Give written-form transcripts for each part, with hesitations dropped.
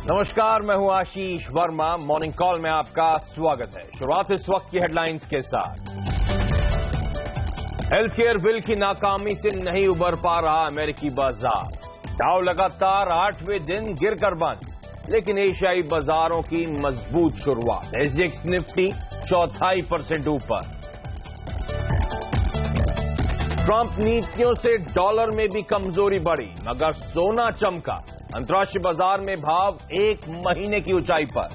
नमस्कार, मैं हूं आशीष वर्मा। मॉर्निंग कॉल में आपका स्वागत है। शुरुआत इस वक्त की हेडलाइंस के साथ। हेल्थ केयर बिल की नाकामी से नहीं उबर पा रहा अमेरिकी बाजार। डाउ लगातार 8वें दिन गिरकर बंद, लेकिन एशियाई बाजारों की मजबूत शुरुआत। एसजीएक्स निफ्टी 0.25% ऊपर। ट्रंप नीतियों से डॉलर में भी कमजोरी बढ़ी, मगर सोना चमका। अंतर्राष्ट्रीय बाजार में भाव 1 महीने की ऊंचाई पर।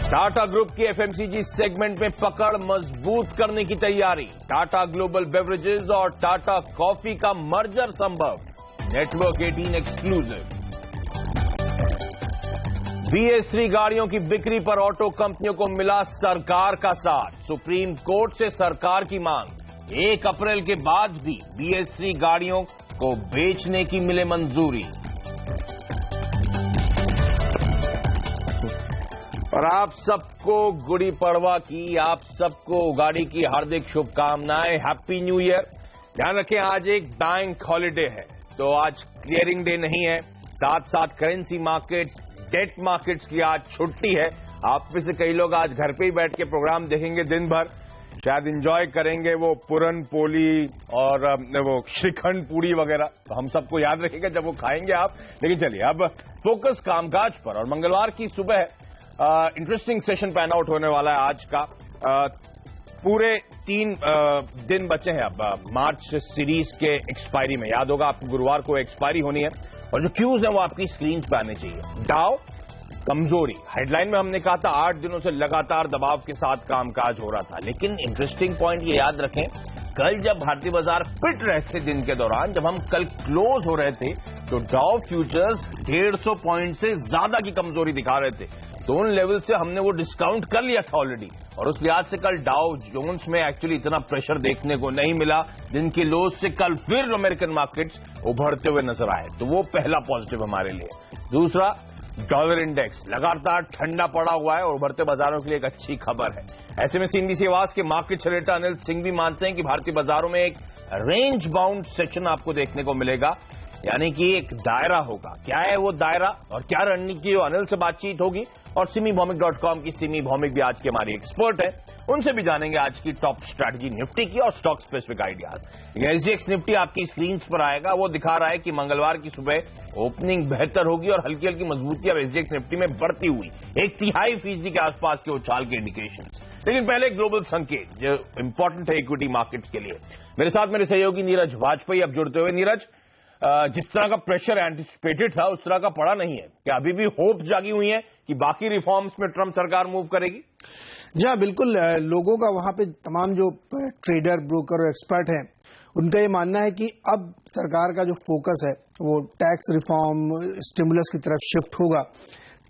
टाटा ग्रुप की एफएमसीजी सेगमेंट में पकड़ मजबूत करने की तैयारी। टाटा ग्लोबल बेवरेजेस और टाटा कॉफी का मर्जर संभव। Network 18 exclusive. BS3 गाड़ियों की बिक्री पर ऑटो कंपनियों को मिला सरकार का साथ। सुप्रीम कोर्ट से सरकार की मांग, 1 अप्रैल के बाद भी BS3 गाड़ियों को बेचने की मिले मंजूरी। और आप सबको गुड़ी पड़वा की, आप सबको उगाड़ी की हार्दिक शुभकामनाएं। Happy new year. ध्यान रखें, आज एक बैंक हॉलिडे है, तो आज क्लियरिंग डे नहीं है। साथ साथ करेंसी मार्केट्स, डेट मार्केट्स की आज छुट्टी है। आप में से कई लोग आज घर पे ही बैठ के प्रोग्राम देखेंगे दिन भर, शायद एंजॉय करेंगे वो पुरन पोली और वो श्रीखंड पूड़ी वगैरह। तो हम सबको याद रखेगा जब वो खाएंगे आप। लेकिन चलिए अब फोकस कामकाज पर। और मंगलवार की सुबह इंटरेस्टिंग सेशन पैन आउट होने वाला है आज का। पूरे 3 दिन बचे हैं अब मार्च सीरीज के एक्सपायरी में। याद होगा आपको गुरुवार को एक्सपायरी होनी है, और जो क्यूज है वो आपकी स्क्रीन पे आने चाहिए। डाउ कमजोरी, हेडलाइन में हमने कहा था 8 दिनों से लगातार दबाव के साथ कामकाज हो रहा था। लेकिन इंटरेस्टिंग पॉइंट ये याद रखें, कल जब भारतीय बाजार फिट रहे थे दिन के दौरान, जब हम कल क्लोज हो रहे थे, तो डाउ फ्यूचर्स 150 पॉइंट से ज्यादा की कमजोरी दिखा रहे थे। तो उन लेवल से हमने वो डिस्काउंट कर लिया था ऑलरेडी, और उस लिहाज से कल डाउ जोन्स में एक्चुअली इतना प्रेशर देखने को नहीं मिला। दिन के लोज से कल फिर अमेरिकन मार्केट्स उभरते हुए नजर आए, तो वो पहला पॉजिटिव हमारे लिए। दूसरा, डॉलर इंडेक्स लगातार ठंडा पड़ा हुआ है और उभरते बाजारों के लिए एक अच्छी खबर है। ऐसे में सीएनबीसी आवाज के मार्केट सेलेक्टर अनिल सिंह भी मानते हैं कि भारतीय बाजारों में एक रेंज बाउंड सेशन आपको देखने को मिलेगा, यानी कि एक दायरा होगा। क्या है वो दायरा और क्या रणनीति, अनिल से बातचीत होगी। और सिमीभौमिक.com की सिमी भौमिक भी आज की हमारी एक्सपर्ट है, उनसे भी जानेंगे आज की टॉप स्ट्रैटेजी निफ्टी की और stock specific ideas. SGX Nifty आपकी स्क्रीन पर आएगा, वो दिखा रहा है कि मंगलवार की सुबह ओपनिंग बेहतर होगी और हल्की हल्की मजबूती अब एसजीएक्स निफ्टी में बढ़ती हुई 1/3% के आसपास के उछाल के इंडिकेशन। लेकिन पहले ग्लोबल संकेत जो इंपॉर्टेंट है इक्विटी मार्केट्स के लिए। मेरे साथ मेरे सहयोगी नीरज वाजपेयी अब जुड़ते हुए। नीरज, जिस तरह का प्रेशर एंटिसिपेटेड था उस तरह का पड़ा नहीं है, क्या अभी भी होप जागी हुई है कि बाकी रिफॉर्म्स में ट्रंप सरकार मूव करेगी? जी हाँ, बिल्कुल। लोगों का वहां पे तमाम जो ट्रेडर, ब्रोकर और एक्सपर्ट हैं, उनका ये मानना है कि अब सरकार का जो फोकस है वो टैक्स रिफॉर्म, स्टिमुलस की तरफ शिफ्ट होगा।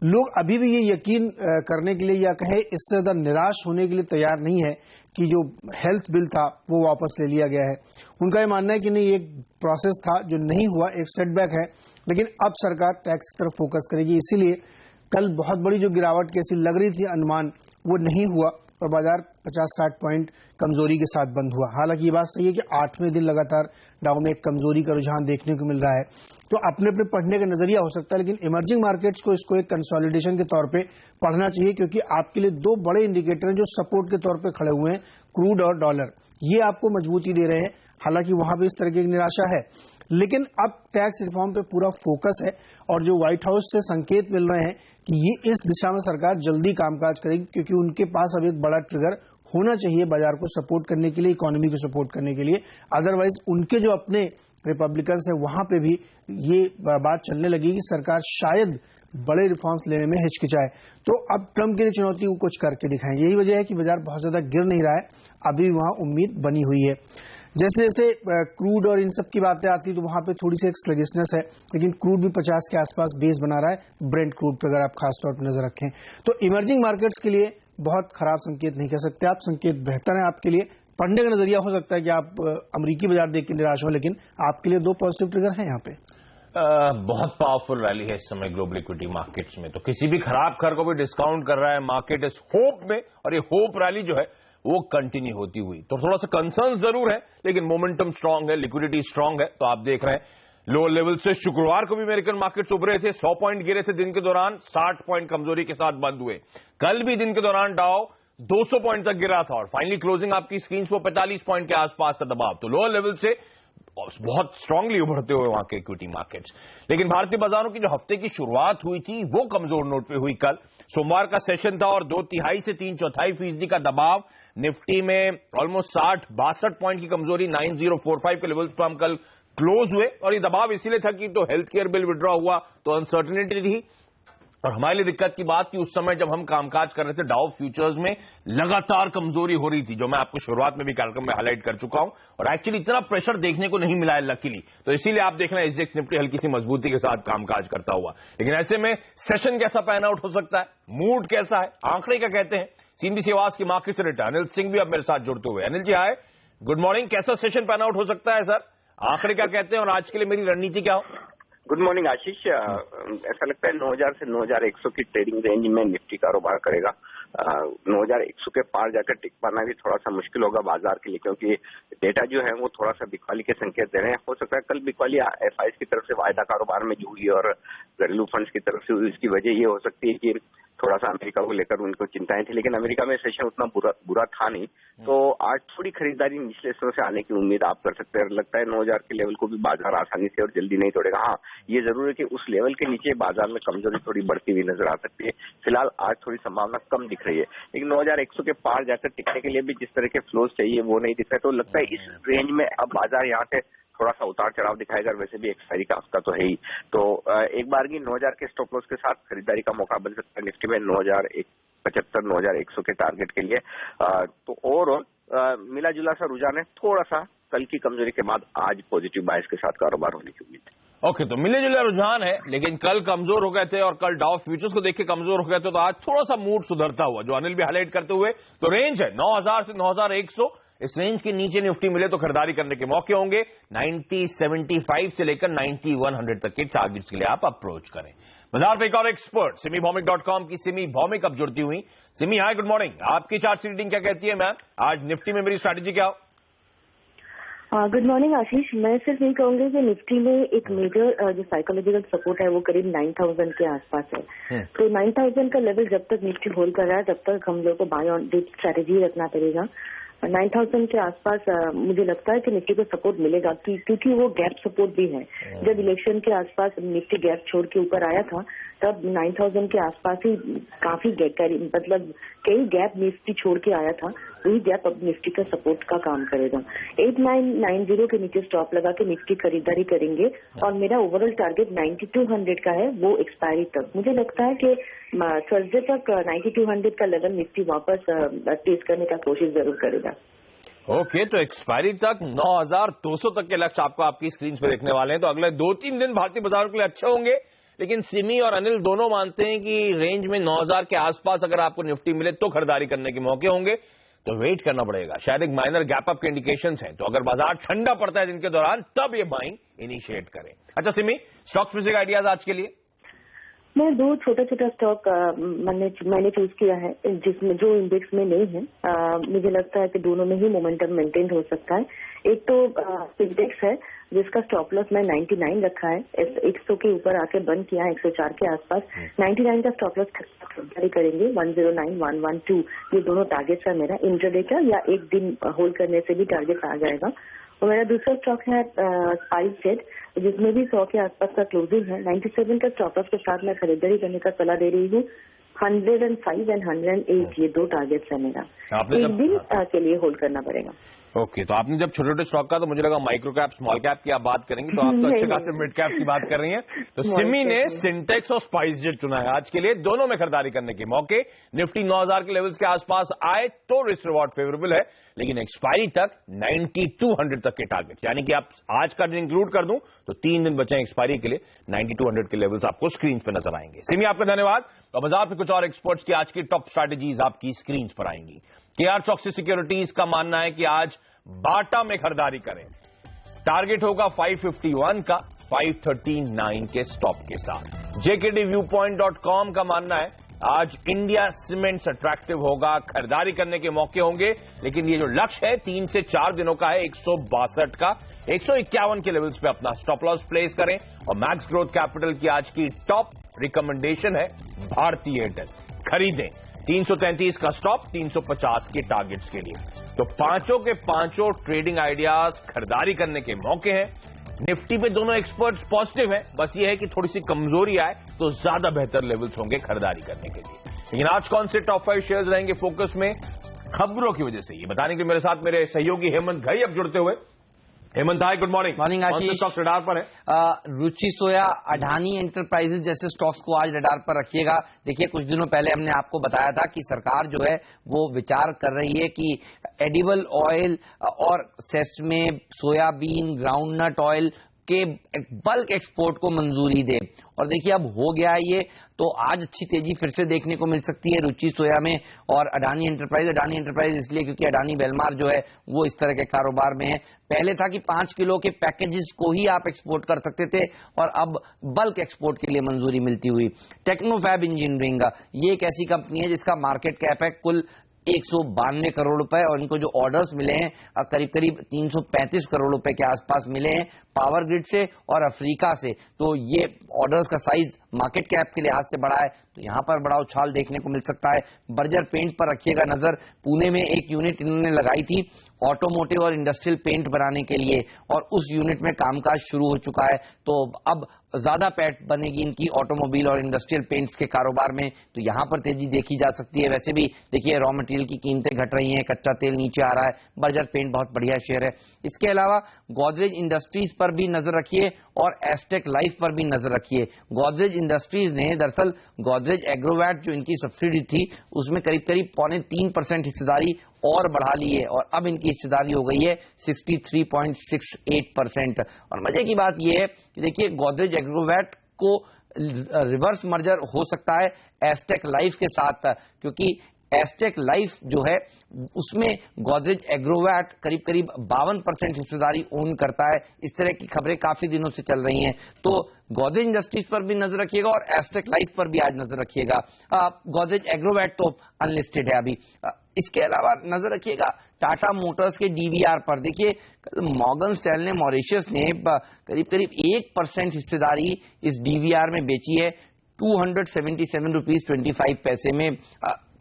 लोग अभी भी ये यकीन करने के लिए या कहे इससे ज्यादा निराश होने के लिए तैयार नहीं है कि जो हेल्थ बिल था वो वापस ले लिया गया है। उनका ये मानना है कि नहीं, एक प्रोसेस था जो नहीं हुआ, एक सेटबैक है, लेकिन अब सरकार टैक्स की तरफ फोकस करेगी। इसीलिए कल बहुत बड़ी जो गिरावट कैसी लग रही थी अनुमान, वो नहीं हुआ और बाजार 50-60 पॉइंट कमजोरी के साथ बंद हुआ। हालांकि ये बात सही है कि 8वें दिन लगातार डाउ में एक कमजोरी का रुझान देखने को मिल रहा है, तो अपने अपने पढ़ने का नजरिया हो सकता है। लेकिन इमर्जिंग मार्केट्स को इसको एक कंसोलिडेशन के तौर पे पढ़ना चाहिए, क्योंकि आपके लिए 2 बड़े इंडिकेटर हैं जो सपोर्ट के तौर पे खड़े हुए हैं, क्रूड और डॉलर। ये आपको मजबूती दे रहे हैं। हालांकि वहां भी इस तरह की निराशा है, लेकिन अब टैक्स रिफॉर्म पे पूरा फोकस है और जो व्हाइट हाउस से संकेत मिल रहे हैं कि ये इस दिशा में सरकार जल्दी कामकाज करेगी, क्योंकि उनके पास अब एक बड़ा ट्रिगर होना चाहिए बाजार को सपोर्ट करने के लिए, इकोनॉमी को सपोर्ट करने के लिए। अदरवाइज उनके जो अपने रिपब्लिकन्स है वहां पे भी ये बात चलने लगी कि सरकार शायद बड़े रिफॉर्म्स लेने में हिचकिचाए। तो अब ट्रंप के लिए चुनौती को कुछ करके दिखाएंगे। यही वजह है कि बाजार बहुत ज्यादा गिर नहीं रहा है, अभी वहां उम्मीद बनी हुई है। जैसे जैसे क्रूड और इन सब की बातें आती तो वहां पे थोड़ी सी एक स्लगिशनेस है, लेकिन क्रूड भी 50 के आसपास बेस बना रहा है ब्रेंट क्रूड पर, अगर आप खासतौर पर नजर रखें तो। इमर्जिंग मार्केट्स के लिए बहुत खराब संकेत नहीं कह सकते आप, संकेत बेहतर है आपके लिए। पढ़ने का नजरिया हो सकता है कि आप अमेरिकी बाजार देख के निराश हो, लेकिन आपके लिए 2 पॉजिटिव ट्रिगर हैं यहाँ पे। बहुत पावरफुल रैली है इस समय ग्लोबल इक्विटी मार्केट्स में, तो किसी भी खराब खबर को भी डिस्काउंट कर रहा है मार्केट इस होप में, और ये होप रैली जो है वो कंटिन्यू होती हुई। तो थोड़ा सा कंसर्न जरूर है, लेकिन मोमेंटम स्ट्रांग है, लिक्विडिटी स्ट्रांग है। तो आप देख रहे हैं लो लेवल से शुक्रवार को भी अमेरिकन मार्केट्स उभरे थे, 100 पॉइंट गिरे थे दिन के दौरान, 60 पॉइंट कमजोरी के साथ बंद हुए। कल भी दिन के दौरान डाउ 200 पॉइंट तक गिरा था और फाइनली क्लोजिंग आपकी स्क्रीन पर 45 पॉइंट के आसपास का दबाव। तो लोअर लेवल से बहुत स्ट्रांगली उभरते हुए वहां के इक्विटी मार्केट्स। लेकिन भारतीय बाजारों की जो हफ्ते की शुरुआत हुई थी वो कमजोर नोट पे हुई। कल सोमवार का सेशन था और 2/3 से 3/4% का दबाव। निफ्टी में ऑलमोस्ट 62 पॉइंट की कमजोरी, 9045 के लेवल्स पर हम कल क्लोज हुए और ये दबाव इसीलिए था कि तो हेल्थ केयर बिल विड्रॉ हुआ तो अनसर्टेनिटी थी और हमारे लिए दिक्कत की बात कि उस समय जब हम कामकाज कर रहे थे डाउ फ्यूचर्स में लगातार कमजोरी हो रही थी, जो मैं आपको शुरुआत में भी कार्यक्रम में हाईलाइट कर चुका हूं और एक्चुअली इतना प्रेशर देखने को नहीं मिला है लकीली। तो इसीलिए आप देख रहे हैं एसजीएक्स निफ्टी हल्की सी मजबूती के साथ कामकाज करता हुआ। लेकिन ऐसे में सेशन कैसा पैन आउट हो सकता है, मूड कैसा है, आंकड़े क्या कहते हैं, सीएनबीसी आवाज की मार्केट से रिटर्न अनिल सिंह भी अब मेरे साथ जुड़ते हुए। अनिल जी हाय, गुड मॉर्निंग। कैसा सेशन पैन आउट हो सकता है सर, आंकड़े क्या कहते हैं और आज के लिए मेरी रणनीति क्या हो? गुड मॉर्निंग आशीष। ऐसा लगता है 9000 से 9100 की ट्रेडिंग रेंज में निफ्टी कारोबार करेगा। 9100 के पार जाकर टिक पाना भी थोड़ा सा मुश्किल होगा बाजार के लिए, क्योंकि डेटा जो है वो थोड़ा सा बिकवाली के संकेत दे रहे हैं। हो सकता है कल बिकवाली एफआईएस की तरफ से वायदा कारोबार में जो हुई और घरेलू फंड्स की तरफ से हुई, इसकी वजह ये हो सकती है कि थोड़ा सा अमेरिका को लेकर उनको चिंताएं थी, लेकिन अमेरिका में सेशन उतना बुरा था नहीं। तो आज थोड़ी खरीदारी निचले स्तरों से आने की उम्मीद आप कर सकते हैं। लगता है 9000 के लेवल को भी बाजार आसानी से और जल्दी नहीं तोड़ेगा। हाँ, ये जरूर है कि उस लेवल के नीचे बाजार में कमजोरी थोड़ी बढ़ती हुई नजर आ सकती है। फिलहाल आज थोड़ी संभावना कम दिख रही है, लेकिन 9100 के पार जाकर टिकने के लिए भी जिस तरह के फ्लोज चाहिए वो नहीं दिख रहा है। तो लगता है इस रेंज में अब बाजार यहाँ से थोड़ा सा उतार चढ़ाव दिखाएगा। वैसे भी एक्सपायरी का हफ्ता तो है ही, तो एक बार की 9000 के स्टॉप लॉस के साथ खरीदारी का मौका बन सकता है निफ्टी में 9075 9100 के टारगेट के लिए। तो ओवरऑल मिला जुला सा रुझान है। थोड़ा सा कल की कमजोरी के बाद आज पॉजिटिव बायस के साथ कारोबार होने की उम्मीद है। ओके, तो मिले जुले रुझान है, लेकिन कल कमजोर हो गए थे और कल डाउ फ्यूचर्स को देख के कमजोर हो गए थे, तो आज थोड़ा सा मूड सुधरता हुआ, जो अनिल भी हाईलाइट करते हुए। तो रेंज है 9000 से 9100, इस रेंज के नीचे निफ्टी मिले तो खरीदारी करने के मौके होंगे। 9075 से लेकर 9100 तक के टारगेट्स के लिए आप अप्रोच करें। बाजार पे एक और एक्सपर्ट सिमीभौमिक.com की सिमी भौमिक अब जुड़ती हुई। सिमी हाय, गुड मॉर्निंग। आपकी चार्ट रीडिंग क्या कहती है मैम, आज निफ्टी में मेरी स्ट्रैटेजी क्या हो? गुड मॉर्निंग आशीष। मैं सिर्फ यही कहूंगी कि निफ्टी में एक मेजर जो साइकोलॉजिकल सपोर्ट है वो करीब 9000 के आसपास है। तो 9000 का लेवल जब तक निफ्टी होल्ड कर रहा है तब तक हम लोग को बाय ऑन डिप स्ट्रैटेजी रखना पड़ेगा। 9000 के आसपास मुझे लगता है कि निफ्टी को सपोर्ट मिलेगा, क्योंकि वो गैप सपोर्ट भी है। जब इलेक्शन के आसपास निफ्टी गैप छोड़ के ऊपर आया था तब 9000 के आसपास ही काफी मतलब कई गैप निफ्टी छोड़ के आया था, वही गैप अब निफ्टी का सपोर्ट का काम करेगा। 8990 के नीचे स्टॉप लगा के निफ्टी खरीदारी करेंगे और मेरा ओवरऑल टारगेट 9200 का है, वो एक्सपायरी तक। मुझे लगता है कि थर्सडे तक 9200 का लेवल निफ्टी वापस टेस्ट करने का कोशिश जरूर करेगा। ओके, तो एक्सपायरी तक 9200 तक के लक्ष्य आपको आपकी स्क्रीन पर देखने वाले हैं। तो अगले 2-3 दिन भारतीय बाजारों के लिए अच्छे होंगे, लेकिन सिमी और अनिल दोनों मानते हैं कि रेंज में 9000 के आसपास अगर आपको निफ्टी मिले तो खरीदारी करने के मौके होंगे। तो वेट करना पड़ेगा, शायद एक माइनर गैप अप के इंडिकेशंस हैं। तो अगर बाजार ठंडा पड़ता है दिन के दौरान तब ये बाइंग इनिशिएट करें। अच्छा सिमी, स्टॉक स्पेसिफिक आइडियाज आज के लिए? मैं 2 छोटा छोटा स्टॉक मैंने चूज किया है जिसमें जो इंडेक्स में नहीं है। मुझे लगता है कि दोनों में ही मोमेंटम मेंटेन हो सकता है। एक तो इंडेक्स है जिसका स्टॉप लॉस मैं 99 रखा है, 100 के ऊपर आके बंद किया है 104 के आसपास। 99 का स्टॉप लॉस खरीदारी करेंगे। 109 112 ये दोनों टारगेट्स है मेरा इंट्राडे का, या एक दिन होल्ड करने से भी टारगेट आ जाएगा। और मेरा दूसरा स्टॉक है स्पाइसजेट, जिसमें भी 100 के आसपास का क्लोजिंग है। 97 का स्टॉप लॉस के साथ मैं खरीदारी करने का सलाह दे रही हूँ। 105 एंड 108 ये 2 टारगेट्स है मेरा, एक दिन के लिए होल्ड करना पड़ेगा। ओके, तो आपने जब छोटे छोटे स्टॉक का, तो मुझे लगा माइक्रो कैप स्मॉल कैप की आप बात करेंगे, तो आप तो अच्छे खासे मिड कैप की बात कर रही हैं। तो सिमी ने सिंटेक्स और स्पाइसजेट चुना है आज के लिए, दोनों में खरीदारी करने के मौके। निफ्टी 9000 के लेवल्स के आसपास आए तो रिस्क रिवॉर्ड फेवरेबल है, लेकिन एक्सपायरी तक 9200 तक के टारगेट, यानी कि आप आज का दिन इंक्लूड कर दूं तो 3 दिन बचे एक्सपायरी के लिए। 9200 के लेवल्स आपको स्क्रीन पर नजर आएंगे। सिमी आपका धन्यवाद। और बाजार पे कुछ और एक्सपर्ट्स की आज की टॉप स्ट्रैटेजीज आपकी स्क्रीन पर आएंगी। केआर चौकसी सिक्योरिटीज का मानना है कि आज बाटा में खरीदारी करें, टारगेट होगा 551 का 539 के स्टॉप के साथ। JKD Viewpoint.com का मानना है आज इंडिया सीमेंट्स अट्रैक्टिव होगा, खरीदारी करने के मौके होंगे, लेकिन ये जो लक्ष्य है 3 से 4 दिनों का है 162 का, 151 के लेवल्स पे अपना स्टॉप लॉस प्लेस करें। और मैक्स ग्रोथ कैपिटल की आज की टॉप रिकमेंडेशन है भारतीय एयरटेल, खरीदें 333 का स्टॉप, 350 के टारगेट्स के लिए। तो पांचों के पांचों ट्रेडिंग आइडियाज खरीदारी करने के मौके हैं। निफ्टी पे दोनों एक्सपर्ट्स पॉजिटिव हैं, बस ये है कि थोड़ी सी कमजोरी आए तो ज्यादा बेहतर लेवल्स होंगे खरीदारी करने के लिए। लेकिन आज कौन से टॉप 5 शेयर्स रहेंगे फोकस में खबरों की वजह से, ये बताने के लिए मेरे साथ मेरे सहयोगी हेमंत घई अब जुड़ते हुए। हेमंत हाय, गुड मॉर्निंग। मॉर्निंग आशीष। स्टॉक्स रडार पर है? रुचि सोया, अडानी एंटरप्राइजेज जैसे स्टॉक्स को आज रडार पर रखिएगा। देखिए, कुछ दिनों पहले हमने आपको बताया था कि सरकार जो है वो विचार कर रही है कि एडिबल ऑयल और सेसमे, सोयाबीन, ग्राउंडनट ऑयल के बल्क एक्सपोर्ट को मंजूरी दे, और देखिए अब हो गया ये। तो आज अच्छी तेजी फिर से देखने को मिल सकती है रुचि सोया में और अडानी एंटरप्राइज इसलिए क्योंकि अडानी वेलमार जो है वो इस तरह के कारोबार में है। पहले था कि 5 किलो के पैकेजेस को ही आप एक्सपोर्ट कर सकते थे, और अब बल्क एक्सपोर्ट के लिए मंजूरी मिलती हुई। टेक्नोफैब इंजीनियरिंग, ये एक ऐसी कंपनी है जिसका मार्केट कैप है कुल 192 करोड़ रुपए, और इनको जो ऑर्डर्स मिले हैं करीब करीब 335 करोड़ रुपए के आसपास मिले हैं पावर ग्रिड से और अफ्रीका से। तो ये ऑर्डर्स का साइज मार्केट कैप के लिहाज से बड़ा है, तो यहां पर बड़ा उछाल देखने को मिल सकता है। बर्जर पेंट पर रखिएगा नजर, पुणे में एक यूनिट इन्होंने लगाई थी ऑटोमोटिव और इंडस्ट्रियल पेंट बनाने के लिए, और उस यूनिट में कामकाज शुरू हो चुका है। तो अब ज्यादा पैठ बनेगी इनकी ऑटोमोबाइल और इंडस्ट्रियल पेंट्स के कारोबार में, तो यहां पर तेजी देखी जा सकती है। वैसे भी देखिए रॉ मटेरियल की कीमतें घट रही हैं, कच्चा तेल नीचे आ रहा है, बर्जर पेंट बहुत बढ़िया शेयर है। इसके अलावा गोदरेज इंडस्ट्रीज पर भी नजर रखिए और एस्टेक लाइफ पर भी नजर रखिए। गोदरेज इंडस्ट्रीज ने दरअसल गोदरेज एग्रोवैट जो इनकी सब्सिडी थी उसमें करीब करीब 3.25% हिस्सेदारी और बढ़ा ली है, और अब इनकी हिस्सेदारी हो गई है 63.68%। और मजे की बात यह है कि देखिए गोदरेज एग्रोवैट को रिवर्स मर्जर हो सकता है एस्टेक लाइफ के साथ, क्योंकि एस्टेक लाइफ जो है उसमें गोदरेज एग्रोवैट करीब करीब 52% हिस्सेदारी ओन करता है। इस तरह की खबरें काफी दिनों से चल रही हैं, तो गोदरेज इंडस्ट्रीज पर भी नजर रखिएगा और एस्टेक लाइफ पर भी आज नजर रखिएगा। गोदरेज एग्रोवैट तो अनलिस्टेड है अभी। इसके अलावा नजर रखिएगा टाटा मोटर्स के डीवीआर पर। देखिए कल मॉर्गन स्टैनले मॉरिशस ने करीब करीब 1% हिस्सेदारी इस डीवीआर में बेची है 277 रुपीज 25 पैसे में।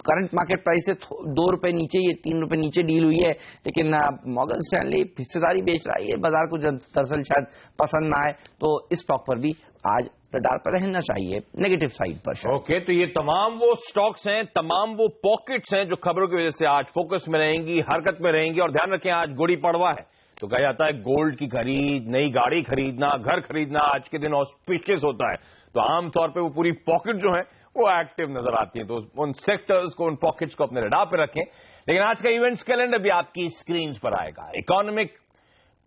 करंट मार्केट प्राइस से 2 रुपए नीचे, ये 3 रुपए नीचे डील हुई है, लेकिन मॉर्गन स्टैनली हिस्सेदारी बेच रहा है। ये बाजार को दरअसल शायद पसंद ना आए, तो इस स्टॉक पर भी आज रडार पर रहना चाहिए नेगेटिव साइड पर। ओके, तो ये तमाम वो स्टॉक्स हैं, तमाम वो पॉकेट्स हैं जो खबरों की वजह से आज फोकस में रहेंगी, हरकत में रहेंगी। और ध्यान रखें आज गुड़ी पड़वा है, तो कहा जाता है गोल्ड की खरीद, नई गाड़ी खरीदना, घर खरीदना आज के दिन ऑस्पिशियस होता है, तो आमतौर पर वो पूरी पॉकेट जो है वो एक्टिव नजर आती है। तो उन सेक्टर्स को, उन पॉकेट्स को अपने रडार पर रखें। लेकिन आज का इवेंट्स कैलेंडर भी आपकी स्क्रीन पर आएगा। इकोनॉमिक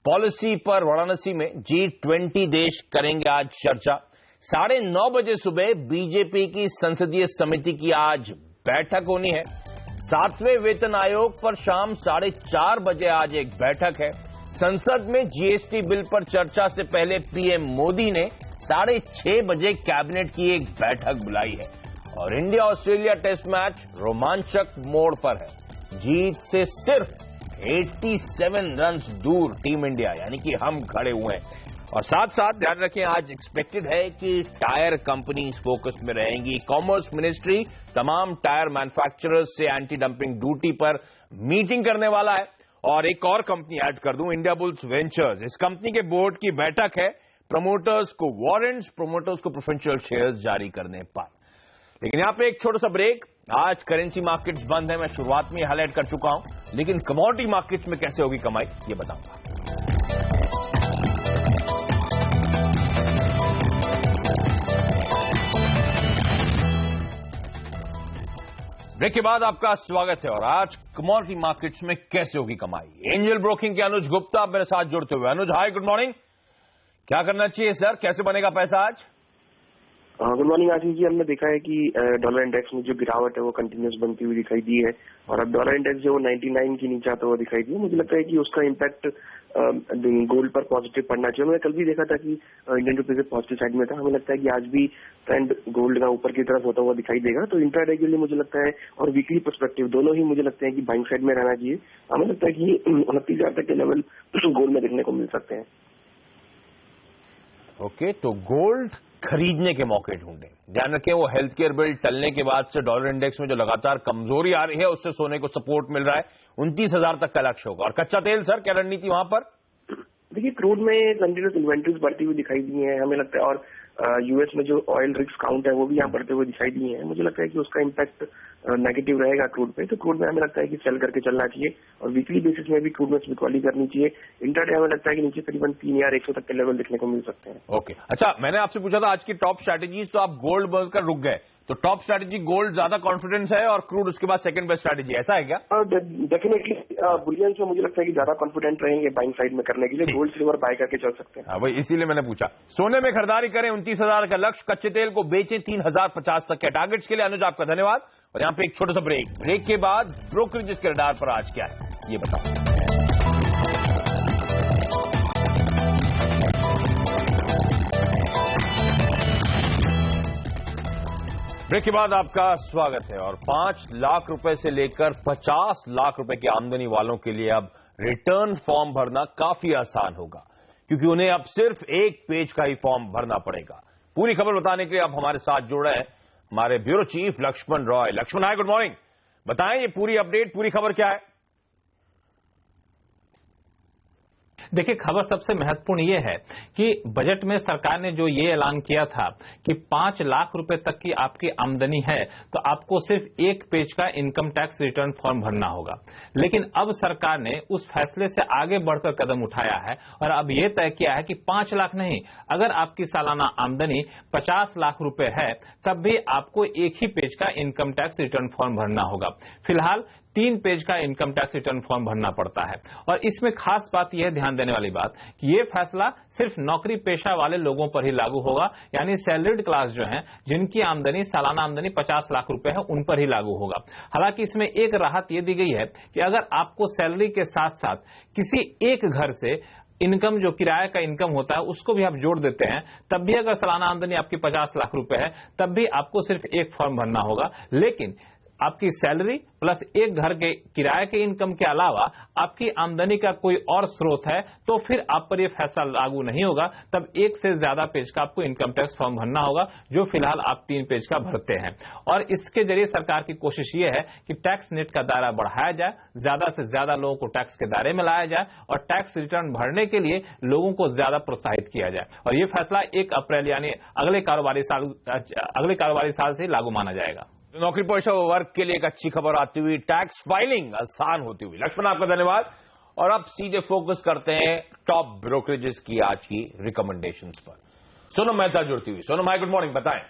पॉलिसी पर वाराणसी में G20 देश करेंगे आज चर्चा। 9:30 बजे सुबह बीजेपी की संसदीय समिति की आज बैठक होनी है। 7वें वेतन आयोग पर शाम 4:30 बजे आज एक बैठक है। संसद में जीएसटी बिल पर चर्चा से पहले पीएम मोदी ने 6:30 बजे कैबिनेट की एक बैठक बुलाई है। और इंडिया ऑस्ट्रेलिया टेस्ट मैच रोमांचक मोड़ पर है। जीत से सिर्फ 87 रन दूर टीम इंडिया, यानी कि हम खड़े हुए हैं। और साथ साथ ध्यान रखें आज एक्सपेक्टेड है कि टायर कंपनीज फोकस में रहेंगी। कॉमर्स मिनिस्ट्री तमाम टायर मैन्युफैक्चरर्स से एंटी डंपिंग ड्यूटी पर मीटिंग करने वाला है। और एक और कंपनी ऐड कर दूं, इंडिया बुल्स वेंचर्स, इस कंपनी के बोर्ड की बैठक है। प्रमोटर्स को वारंट्स, प्रमोटर्स को प्रेफरेंशियल शेयर्स जारी करने पर। लेकिन यहां पे एक छोटा सा ब्रेक। आज करेंसी मार्केट्स बंद है, मैं शुरुआत में हाईलाइट कर चुका हूं, लेकिन कमोडिटी मार्केट्स में कैसे होगी कमाई ये बताऊंगा। ब्रेक के बाद आपका स्वागत है। और आज कमोडिटी मार्केट्स में कैसे होगी कमाई। एंजल ब्रोकिंग के अनुज गुप्ता मेरे साथ जुड़ते हुए। अनुज हाय, गुड मॉर्निंग। क्या करना चाहिए सर, कैसे बनेगा पैसा आज? Good morning Ashish ji. हमने देखा है कि डॉलर इंडेक्स में जो गिरावट है वो कंटिन्यूस बनती हुई दिखाई दी है और अब डॉलर इंडेक्स जो 99 के नीचे आता हुआ दिखाई दी है। मुझे लगता है कि उसका इम्पैक्ट गोल्ड पर पॉजिटिव पड़ना चाहिए। मैंने कल भी देखा था कि इंडियन रुपीज पॉजिटिव साइड में था। हमें लगता है कि आज भी ट्रेंड गोल्ड का ऊपर की तरफ होता हुआ दिखाई देगा। तो इंट्राडे के लिए मुझे लगता है और वीकली पर्सपेक्टिव दोनों ही मुझे लगता है कि बाइंग साइड में रहना चाहिए। हमें लगता है कि 29,000 तक के लेवल गोल्ड में देखने को मिल सकते हैं। ओके, तो गोल्ड खरीदने के मौके ढूंढें। ध्यान रखें, वो हेल्थ केयर बिल टलने के बाद से डॉलर इंडेक्स में जो लगातार कमजोरी आ रही है उससे सोने को सपोर्ट मिल रहा है। 29,000 तक का लक्ष्य होगा। और कच्चा तेल सर, क्या रणनीति वहां पर? देखिए, क्रूड में कंटिन्यूस इन्वेंट्रीज बढ़ती हुई दिखाई दी है हमें लगता है, और यूएस में जो ऑयल रिग्स काउंट है वो भी यहाँ बढ़ते हुए दिखाई दिए हैं। मुझे लगता है कि उसका इम्पैक्ट नेगेटिव रहेगा क्रूड पे। तो क्रूड में हमें लगता है कि सेल करके चलना चाहिए और वीकली बेसिस में भी क्रूड में बिकवाली करनी चाहिए। इंटरडे हमें लगता है कि नीचे करीबन 3,100 तक के लेवल देखने को मिल सकते हैं। ओके, अच्छा, मैंने आपसे पूछा था आज की टॉप स्ट्रैटेजीज, तो आप गोल्ड बोलकर रुक गए। तो टॉप स्ट्रैटेजी गोल्ड ज्यादा कॉन्फिडेंस है और क्रूड उसके बाद सेकंड बेस्ट स्ट्रैटेजी, ऐसा है क्या? डेफिनेटली बुलियंस में मुझे लगता है कि ज्यादा कॉन्फिडेंट रहेंगे बाइंग साइड में करने के लिए। गोल्ड सिल्वर बाय करके चल सकते हैं। वही इसीलिए मैंने पूछा। सोने में खरीदारी करें, 29,000 का लक्ष्य। कच्चे तेल को बेचें 3,050 तक के टारगेट्स के लिए। अनुज, आपका धन्यवाद। और यहां पे एक छोटा सा ब्रेक के बाद ब्रोकरेज के रडार पर आज क्या है ये बताओ। ब्रेक के बाद आपका स्वागत है। और 5 लाख रुपए से लेकर 50 लाख रुपए की आमदनी वालों के लिए अब रिटर्न फॉर्म भरना काफी आसान होगा, क्योंकि उन्हें अब सिर्फ एक पेज का ही फॉर्म भरना पड़ेगा। पूरी खबर बताने के लिए अब हमारे साथ जुड़ रहे हैं हमारे ब्यूरो चीफ लक्ष्मण रॉय। लक्ष्मण, हाय, गुड मॉर्निंग। बताएं ये पूरी अपडेट, पूरी खबर क्या है? देखिए, खबर सबसे महत्वपूर्ण ये है कि बजट में सरकार ने जो ये ऐलान किया था कि 5 लाख रुपए तक की आपकी आमदनी है तो आपको सिर्फ एक पेज का इनकम टैक्स रिटर्न फॉर्म भरना होगा। लेकिन अब सरकार ने उस फैसले से आगे बढ़कर कदम उठाया है और अब ये तय किया है कि 5 लाख नहीं, अगर आपकी सालाना आमदनी 50 लाख रुपए है तब भी आपको एक ही पेज का इनकम टैक्स रिटर्न फॉर्म भरना होगा। फिलहाल 3 पेज का इनकम टैक्स रिटर्न फॉर्म भरना पड़ता है। और इसमें खास बात यह ध्यान देने वाली बात कि यह फैसला सिर्फ नौकरी पेशा वाले लोगों पर ही लागू होगा, यानी सैलरीड क्लास जो है, जिनकी आमदनी सालाना आमदनी 50 लाख रुपए है, उन पर ही लागू होगा। हालांकि इसमें एक राहत यह दी गई है कि अगर आपको सैलरी के साथ साथ किसी एक घर से इनकम, जो किराए का इनकम होता है, उसको भी आप जोड़ देते हैं, तब भी अगर सालाना आमदनी आपकी 50 लाख रुपए है तब भी आपको सिर्फ एक फॉर्म भरना होगा। लेकिन आपकी सैलरी प्लस एक घर के किराए के इनकम के अलावा आपकी आमदनी का कोई और स्रोत है तो फिर आप पर यह फैसला लागू नहीं होगा। तब एक से ज्यादा पेज का आपको इनकम टैक्स फॉर्म भरना होगा, जो फिलहाल आप 3 पेज का भरते हैं। और इसके जरिए सरकार की कोशिश यह है कि टैक्स नेट का दायरा बढ़ाया जाए, ज्यादा से ज्यादा लोगों को टैक्स के दायरे में लाया जाए और टैक्स रिटर्न भरने के लिए लोगों को ज्यादा प्रोत्साहित किया जाए। और यह फैसला 1 अप्रैल यानी अगले कारोबारी साल से लागू माना जाएगा। नौकरी पेशा वर्ग के लिए एक अच्छी खबर आती हुई, टैक्स फाइलिंग आसान होती हुई। लक्ष्मण, आपका धन्यवाद। और अब सीधे फोकस करते हैं टॉप ब्रोकरेजेस की आज की रिकमेंडेशंस पर। सोनम मेहता जुड़ती हुई। सोनम, हाय, गुड मॉर्निंग, बताएं।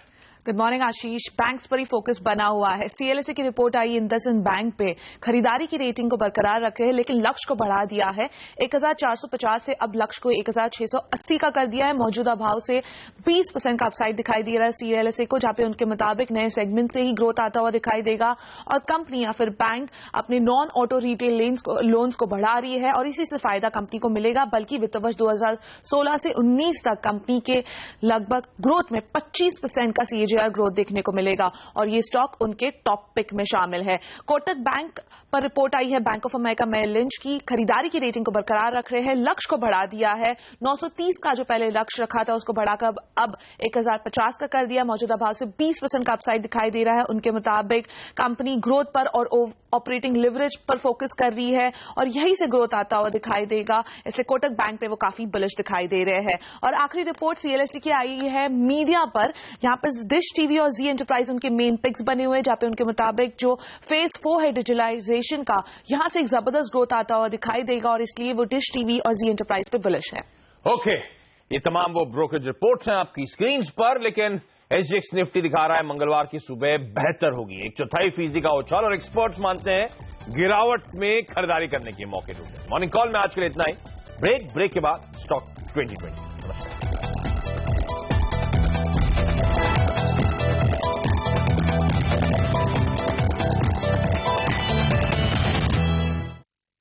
गुड मॉर्निंग आशीष। बैंक्स पर ही फोकस बना हुआ है। सीएलएसए की रिपोर्ट आई, इंडसइंड बैंक पे खरीदारी की रेटिंग को बरकरार रखे है लेकिन लक्ष्य को बढ़ा दिया है। 1450 से अब लक्ष्य को 1680 का कर दिया है। मौजूदा भाव से 20% का अपसाइड दिखाई दे रहा है सीएलएसए को, जहां पे उनके मुताबिक नए सेगमेंट से ही ग्रोथ आता हुआ दिखाई देगा और कंपनी या फिर बैंक अपने नॉन ऑटो रिटेल लोन्स को बढ़ा रही है और इसी से फायदा कंपनी को मिलेगा। बल्कि वित्त वर्ष 2016 से 19 तक कंपनी के लगभग ग्रोथ में 25% का सीएजीआर ग्रोथ देखने को मिलेगा और ये स्टॉक उनके टॉप पिक में शामिल है। कोटक बैंक पर रिपोर्ट आई है, bank of America Merrill Lynch की खरीदारी की रेटिंग को बरकरार रख रहे हैं, लक्ष्य को बढ़ा दिया है। 930 का जो पहले लक्ष्य रखा था उसको बढ़ाकर अब 1050 का कर दिया। मौजूदा भाव से 20% का अपसाइड दिखाई दे रहा है। उनके मुताबिक कंपनी ग्रोथ पर और ऑपरेटिंग लिवरेज पर फोकस कर रही है और यही से ग्रोथ आता हुआ दिखाई देगा, इसलिए कोटक बैंक पे वो काफी बुलिश दिखाई दे रहे हैं। और आखिरी रिपोर्ट सीएलएसए की आई है मीडिया पर। यहां पर डिश टीवी और जी एंटरप्राइज उनके मेन पिक्स बने हुए हैं, जहां पे उनके मुताबिक जो फेज 4 है डिजिटलाइजेशन का, यहां से एक जबरदस्त ग्रोथ आता हुआ दिखाई देगा और इसलिए वो डिश टीवी और जी एंटरप्राइज पे बुलिश है। ओके, ये तमाम वो ब्रोकरेज रिपोर्ट्स हैं आपकी स्क्रीन पर, लेकिन एसजीएक्स निफ्टी दिखा रहा है मंगलवार की सुबह बेहतर होगी। 1/4% का उछाल और एक्सपर्ट्स मानते हैं गिरावट में खरीदारी करने के मौके ढूंढे। मॉर्निंग कॉल में आज के लिए इतना ही। ब्रेक के बाद स्टॉक 2020। नमस्कार।